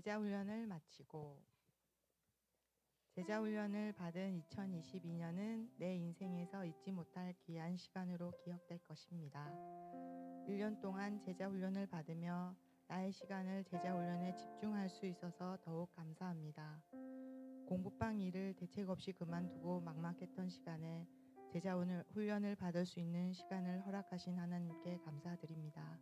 제자훈련을 마치고 제자훈련을 받은 2022년은 내 인생에서 잊지 못할 귀한 시간으로 기억될 것입니다. 1년 동안 제자훈련을 받으며 나의 시간을 제자훈련에 집중할 수 있어서 더욱 감사합니다. 공부방 일을 대책 없이 그만두고 막막했던 시간에 제자훈련을 받을 수 있는 시간을 허락하신 하나님께 감사드립니다.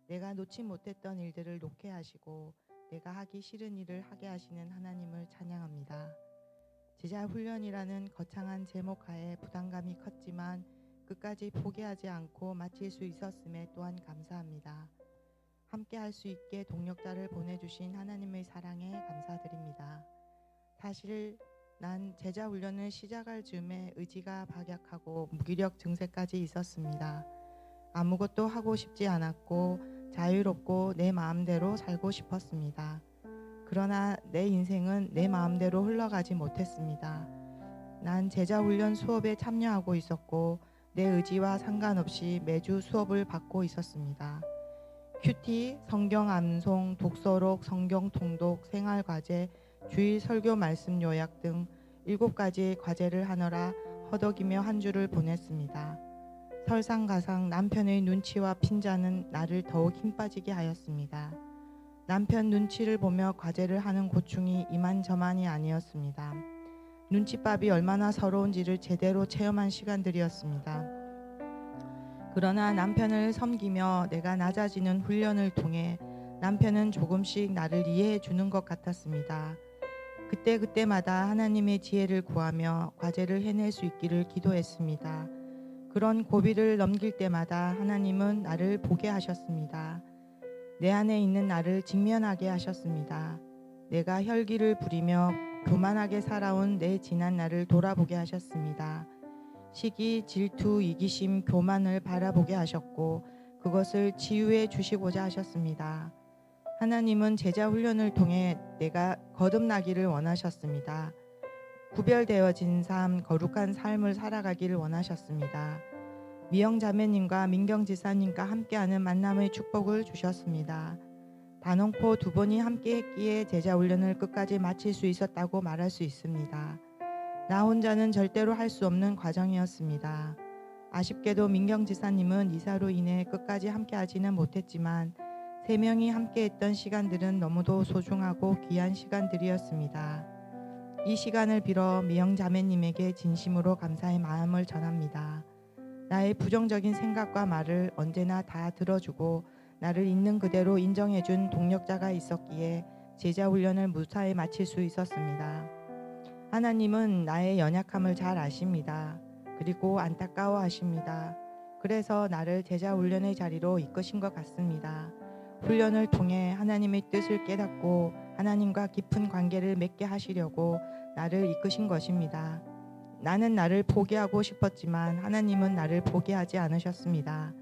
내가 놓지 못했던 일들을 놓게 하시고 내가 하기 싫은 일을 하게 하시는 하나님을 찬양합니다. 제자훈련이라는 거창한 제목 하에 부담감이 컸지만 끝까지 포기하지 않고 마칠 수 있었음에 또한 감사합니다. 함께 할 수 있게 동력자를 보내주신 하나님의 사랑에 감사드립니다. 사실 난 제자훈련을 시작할 즈음에 의지가 박약하고 무기력 증세까지 있었습니다. 아무것도 하고 싶지 않았고 자유롭고 내 마음대로 살고 싶었습니다. 그러나 내 인생은 내 마음대로 흘러가지 못했습니다. 난 제자훈련 수업에 참여하고 있었고 내 의지와 상관없이 매주 수업을 받고 있었습니다. 큐티, 성경 암송, 독서록, 성경 통독, 생활과제, 주일 설교 말씀 요약 등 7가지의 과제를 하느라 허덕이며 한 주를 보냈습니다. 설상가상 남편의 눈치와 핀잔은 나를 더욱 힘빠지게 하였습니다. 남편 눈치를 보며 과제를 하는 고충이 이만저만이 아니었습니다. 눈칫밥이 얼마나 서러운지를 제대로 체험한 시간들이었습니다. 그러나 남편을 섬기며 내가 낮아지는 훈련을 통해 남편은 조금씩 나를 이해해 주는 것 같았습니다. 그때마다 하나님의 지혜를 구하며 과제를 해낼 수 있기를 기도했습니다. 그런 고비를 넘길 때마다 하나님은 나를 보게 하셨습니다. 내 안에 있는 나를 직면하게 하셨습니다. 내가 혈기를 부리며 교만하게 살아온 내 지난 나를 돌아보게 하셨습니다. 시기, 질투, 이기심, 교만을 바라보게 하셨고 그것을 치유해 주시고자 하셨습니다. 하나님은 제자훈련을 통해 내가 거듭나기를 원하셨습니다. 구별되어진 삶, 거룩한 삶을 살아가기를 원하셨습니다. 미영 자매님과 민경 지사님과 함께하는 만남의 축복을 주셨습니다. 단언코 두 분이 함께했기에 제자훈련을 끝까지 마칠 수 있었다고 말할 수 있습니다. 나 혼자는 절대로 할 수 없는 과정이었습니다. 아쉽게도 민경 지사님은 이사로 인해 끝까지 함께하지는 못했지만 3명이 함께했던 시간들은 너무도 소중하고 귀한 시간들이었습니다. 이 시간을 빌어 미영 자매님에게 진심으로 감사의 마음을 전합니다. 나의 부정적인 생각과 말을 언제나 다 들어주고 나를 있는 그대로 인정해준 동력자가 있었기에 제자훈련을 무사히 마칠 수 있었습니다. 하나님은 나의 연약함을 잘 아십니다. 그리고 안타까워하십니다. 그래서 나를 제자훈련의 자리로 이끄신 것 같습니다. 훈련을 통해 하나님의 뜻을 깨닫고 하나님과 깊은 관계를 맺게 하시려고 나를 이끄신 것입니다. 나는 나를 포기하고 싶었지만 하나님은 나를 포기하지 않으셨습니다.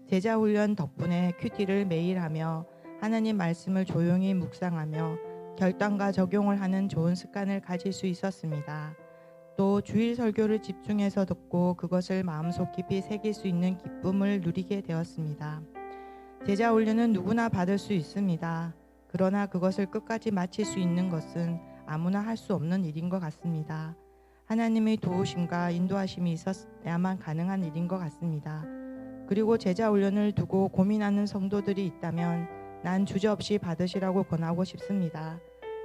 제자훈련 덕분에 큐티를 매일 하며 하나님 말씀을 조용히 묵상하며 결단과 적용을 하는 좋은 습관을 가질 수 있었습니다. 또 주일 설교를 집중해서 듣고 그것을 마음속 깊이 새길 수 있는 기쁨을 누리게 되었습니다. 제자훈련은 누구나 받을 수 있습니다. 그러나 그것을 끝까지 마칠 수 있는 것은 아무나 할 수 없는 일인 것 같습니다. 하나님의 도우심과 인도하심이 있어야만 가능한 일인 것 같습니다. 그리고 제자훈련을 두고 고민하는 성도들이 있다면 난 주저없이 받으시라고 권하고 싶습니다.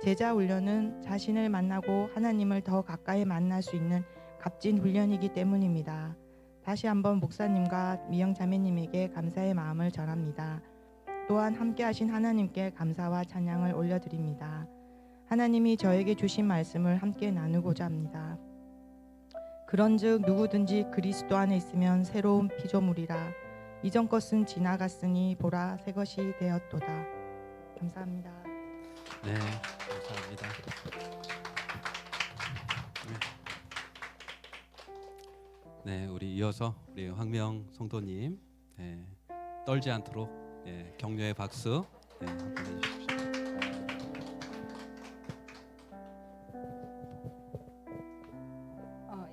제자훈련은 자신을 만나고 하나님을 더 가까이 만날 수 있는 값진 훈련이기 때문입니다. 다시 한번 목사님과 미영 자매님에게 감사의 마음을 전합니다. 또한 함께하신 하나님께 감사와 찬양을 올려드립니다. 하나님이 저에게 주신 말씀을 함께 나누고자 합니다. 그런즉 누구든지 그리스도 안에 있으면 새로운 피조물이라. 이전 것은 지나갔으니 보라 새 것이 되었도다. 감사합니다. 네, 감사합니다. 네, 우리 이어서 우리 황명 성도님 떨지 않도록 격려의 박수 한번 해주십시오.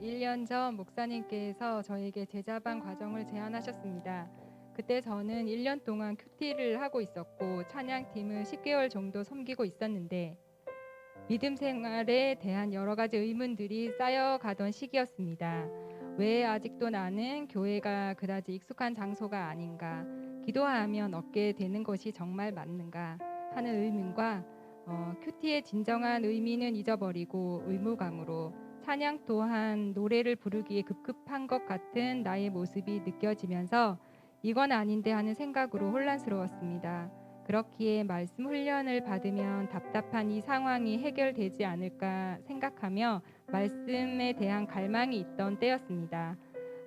1년 전 목사님께서 저에게 제자반 과정을 제안하셨습니다. 그때 저는 1년 동안 큐티를 하고 있었고 찬양팀을 10개월 정도 섬기고 있었는데 믿음 생활에 대한 여러 가지 의문들이 쌓여가던 시기였습니다. 왜 아직도 나는 교회가 그다지 익숙한 장소가 아닌가, 기도하면 얻게 되는 것이 정말 맞는가 하는 의문과 큐티의 진정한 의미는 잊어버리고 의무감으로 찬양 또한 노래를 부르기에 급급한 것 같은 나의 모습이 느껴지면서 이건 아닌데 하는 생각으로 혼란스러웠습니다. 그렇기에 말씀 훈련을 받으면 답답한 이 상황이 해결되지 않을까 생각하며 말씀에 대한 갈망이 있던 때였습니다.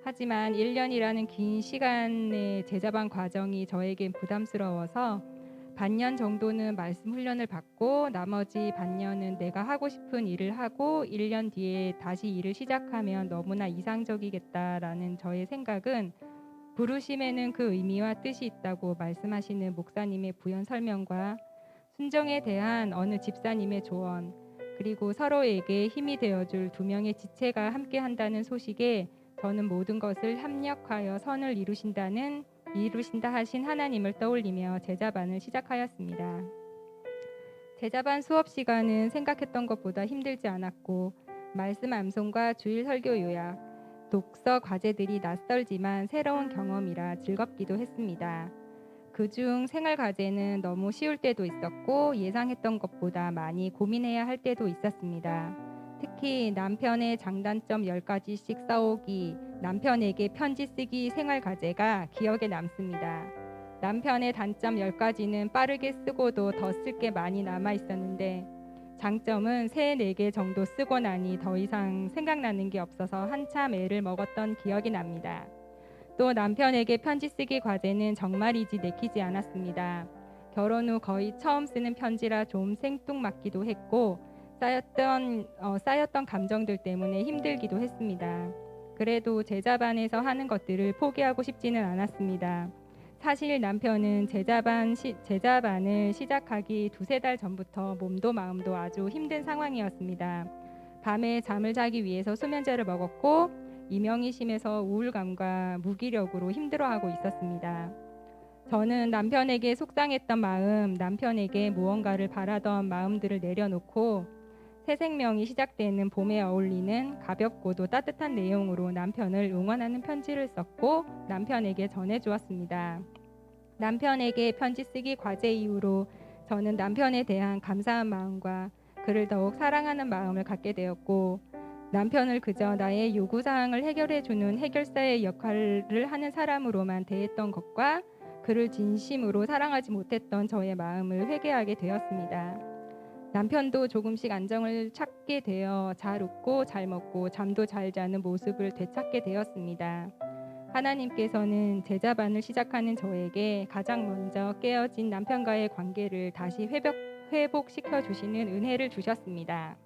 하지만 1년이라는 긴 시간의 제자반 과정이 저에겐 부담스러워서 반년 정도는 말씀 훈련을 받고 나머지 반년은 내가 하고 싶은 일을 하고 1년 뒤에 다시 일을 시작하면 너무나 이상적이겠다라는 저의 생각은 부르심에는 그 의미와 뜻이 있다고 말씀하시는 목사님의 부연 설명과 순종에 대한 어느 집사님의 조언, 그리고 서로에게 힘이 되어줄 두 명의 지체가 함께 한다는 소식에 저는 모든 것을 합력하여 선을 이루신다 하신 하나님을 떠올리며 제자반을 시작하였습니다. 제자반 수업 시간은 생각했던 것보다 힘들지 않았고 말씀 암송과 주일 설교 요약, 독서 과제들이 낯설지만 새로운 경험이라 즐겁기도 했습니다. 그중 생활 과제는 너무 쉬울 때도 있었고 예상했던 것보다 많이 고민해야 할 때도 있었습니다. 특히 남편의 장단점 10가지씩 써오기, 남편에게 편지 쓰기 생활 과제가 기억에 남습니다. 남편의 단점 10가지는 빠르게 쓰고도 더 쓸 게 많이 남아 있었는데 장점은 3, 4개 정도 쓰고 나니 더 이상 생각나는 게 없어서 한참 애를 먹었던 기억이 납니다. 또 남편에게 편지 쓰기 과제는 정말이지 내키지 않았습니다. 결혼 후 거의 처음 쓰는 편지라 좀 생뚱맞기도 했고 쌓였던 감정들 때문에 힘들기도 했습니다. 그래도 제자반에서 하는 것들을 포기하고 싶지는 않았습니다. 사실 남편은 제자반을 시작하기 2-3달 전부터 몸도 마음도 아주 힘든 상황이었습니다. 밤에 잠을 자기 위해서 수면제를 먹었고 이명이 심해서 우울감과 무기력으로 힘들어하고 있었습니다. 저는 남편에게 속상했던 마음, 남편에게 무언가를 바라던 마음들을 내려놓고 새 생명이 시작되는 봄에 어울리는 가볍고도 따뜻한 내용으로 남편을 응원하는 편지를 썼고 남편에게 전해주었습니다. 남편에게 편지 쓰기 과제 이후로 저는 남편에 대한 감사한 마음과 그를 더욱 사랑하는 마음을 갖게 되었고 남편을 그저 나의 요구사항을 해결해주는 해결사의 역할을 하는 사람으로만 대했던 것과 그를 진심으로 사랑하지 못했던 저의 마음을 회개하게 되었습니다. 남편도 조금씩 안정을 찾게 되어 잘 웃고 잘 먹고 잠도 잘 자는 모습을 되찾게 되었습니다. 하나님께서는 제자반을 시작하는 저에게 가장 먼저 깨어진 남편과의 관계를 다시 회복시켜 주시는 은혜를 주셨습니다.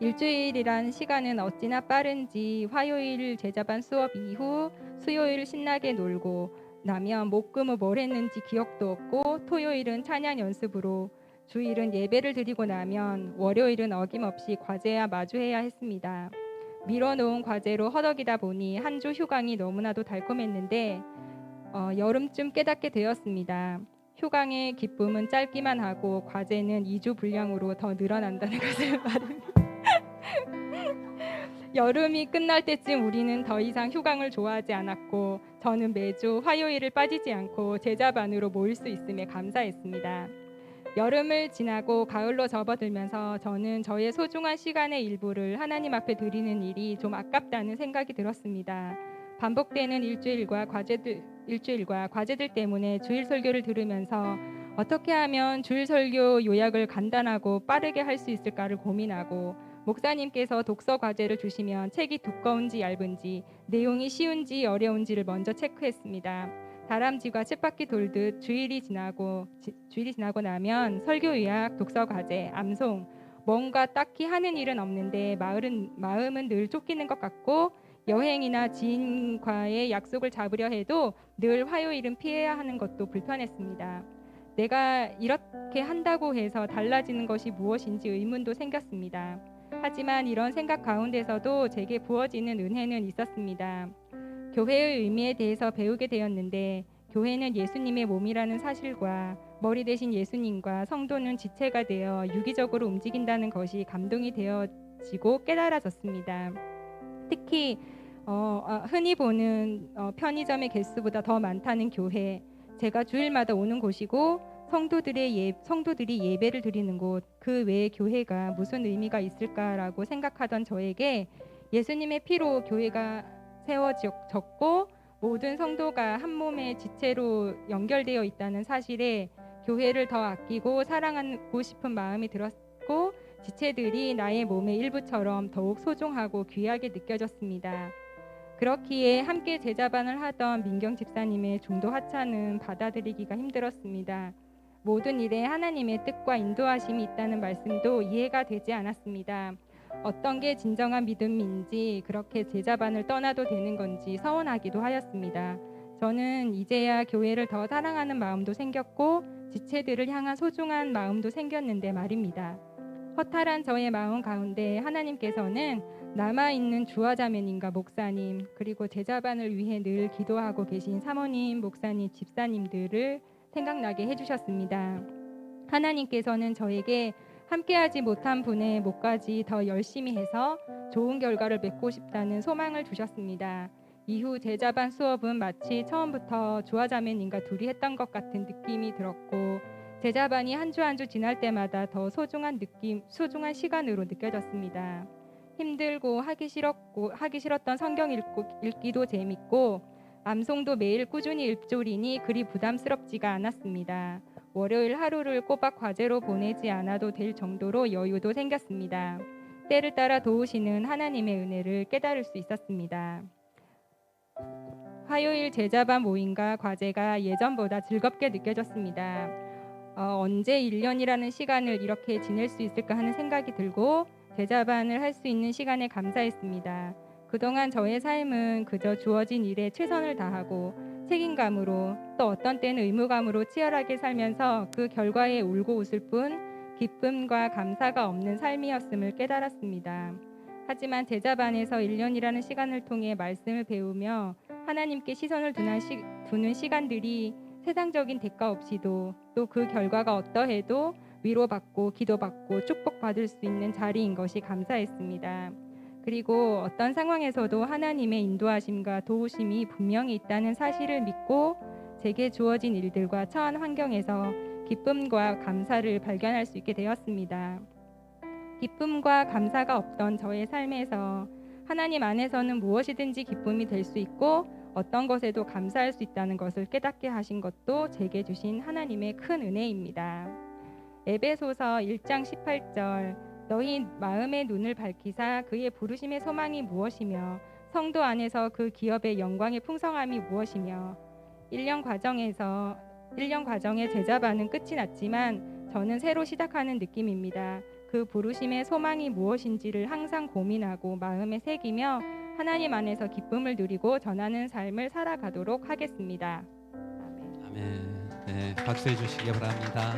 일주일이란 시간은 어찌나 빠른지 화요일 제자반 수업 이후 수요일 신나게 놀고 나면 목금 후 뭘 했는지 기억도 없고 토요일은 찬양 연습으로 주일은 예배를 드리고 나면 월요일은 어김없이 과제와 마주해야 했습니다. 미뤄놓은 과제로 허덕이다 보니 한 주 휴강이 너무나도 달콤했는데 여름쯤 깨닫게 되었습니다. 휴강의 기쁨은 짧기만 하고 과제는 2주 분량으로 더 늘어난다는 것을 말합니다. 여름이 끝날 때쯤 우리는 더 이상 휴강을 좋아하지 않았고 저는 매주 화요일을 빠지지 않고 제자반으로 모일 수 있음에 감사했습니다. 여름을 지나고 가을로 접어들면서 저는 저의 소중한 시간의 일부를 하나님 앞에 드리는 일이 좀 아깝다는 생각이 들었습니다. 반복되는 일주일과 과제들 때문에 주일 설교를 들으면서 어떻게 하면 주일 설교 요약을 간단하고 빠르게 할 수 있을까를 고민하고 목사님께서 독서 과제를 주시면 책이 두꺼운지 얇은지 내용이 쉬운지 어려운지를 먼저 체크했습니다. 다람쥐가 쳇바퀴 돌듯 주일이 지나고 나면 설교 요약, 독서 과제, 암송 뭔가 딱히 하는 일은 없는데 마음은 늘 쫓기는 것 같고 여행이나 지인과의 약속을 잡으려 해도 늘 화요일은 피해야 하는 것도 불편했습니다. 내가 이렇게 한다고 해서 달라지는 것이 무엇인지 의문도 생겼습니다. 하지만 이런 생각 가운데서도 제게 부어지는 은혜는 있었습니다. 교회의 의미에 대해서 배우게 되었는데 교회는 예수님의 몸이라는 사실과 머리 대신 예수님과 성도는 지체가 되어 유기적으로 움직인다는 것이 감동이 되어지고 깨달아졌습니다. 특히 흔히 보는 편의점의 개수보다 더 많다는 교회, 제가 주일마다 오는 곳이고 성도들이 예배를 드리는 곳, 그 외의 교회가 무슨 의미가 있을까라고 생각하던 저에게 예수님의 피로 교회가 세워졌고 모든 성도가 한 몸의 지체로 연결되어 있다는 사실에 교회를 더 아끼고 사랑하고 싶은 마음이 들었고 지체들이 나의 몸의 일부처럼 더욱 소중하고 귀하게 느껴졌습니다. 그렇기에 함께 제자반을 하던 민경 집사님의 중도 하차는 받아들이기가 힘들었습니다. 모든 일에 하나님의 뜻과 인도하심이 있다는 말씀도 이해가 되지 않았습니다. 어떤 게 진정한 믿음인지 그렇게 제자반을 떠나도 되는 건지 서운하기도 하였습니다. 저는 이제야 교회를 더 사랑하는 마음도 생겼고 지체들을 향한 소중한 마음도 생겼는데 말입니다. 허탈한 저의 마음 가운데 하나님께서는 남아있는 주화자매님과 목사님 그리고 제자반을 위해 늘 기도하고 계신 사모님, 목사님, 집사님들을 생각나게 해주셨습니다. 하나님께서는 저에게 함께하지 못한 분의 목까지 더 열심히 해서 좋은 결과를 맺고 싶다는 소망을 주셨습니다. 이후 제자반 수업은 마치 처음부터 주화자매님과 둘이 했던 것 같은 느낌이 들었고 제자반이 한 주 한 주 지날 때마다 더 소중한 소중한 시간으로 느껴졌습니다. 힘들고 하기 싫었던 성경 읽기도 재밌고 암송도 매일 꾸준히 읽조리니 그리 부담스럽지가 않았습니다. 월요일 하루를 꼬박 과제로 보내지 않아도 될 정도로 여유도 생겼습니다. 때를 따라 도우시는 하나님의 은혜를 깨달을 수 있었습니다. 화요일 제자반 모임과 과제가 예전보다 즐겁게 느껴졌습니다. 언제 1년이라는 시간을 이렇게 지낼 수 있을까 하는 생각이 들고 제자반을 할 수 있는 시간에 감사했습니다. 그동안 저의 삶은 그저 주어진 일에 최선을 다하고 책임감으로 또 어떤 때는 의무감으로 치열하게 살면서 그 결과에 울고 웃을 뿐 기쁨과 감사가 없는 삶이었음을 깨달았습니다. 하지만 제자반에서 1년이라는 시간을 통해 말씀을 배우며 하나님께 시선을 두는 시간들이 세상적인 대가 없이도 또 그 결과가 어떠해도 위로받고 기도받고 축복받을 수 있는 자리인 것이 감사했습니다. 그리고 어떤 상황에서도 하나님의 인도하심과 도우심이 분명히 있다는 사실을 믿고 제게 주어진 일들과 처한 환경에서 기쁨과 감사를 발견할 수 있게 되었습니다. 기쁨과 감사가 없던 저의 삶에서 하나님 안에서는 무엇이든지 기쁨이 될 수 있고 어떤 것에도 감사할 수 있다는 것을 깨닫게 하신 것도 제게 주신 하나님의 큰 은혜입니다. 에베소서 1장 18절 너희 마음의 눈을 밝히사 그의 부르심의 소망이 무엇이며 성도 안에서 그 기업의 영광의 풍성함이 무엇이며 1년 과정의 제자반은 끝이 났지만 저는 새로 시작하는 느낌입니다. 그 부르심의 소망이 무엇인지를 항상 고민하고 마음에 새기며 하나님 안에서 기쁨을 누리고 전하는 삶을 살아가도록 하겠습니다. 아멘. 아멘. 네, 박수해 주시기 바랍니다.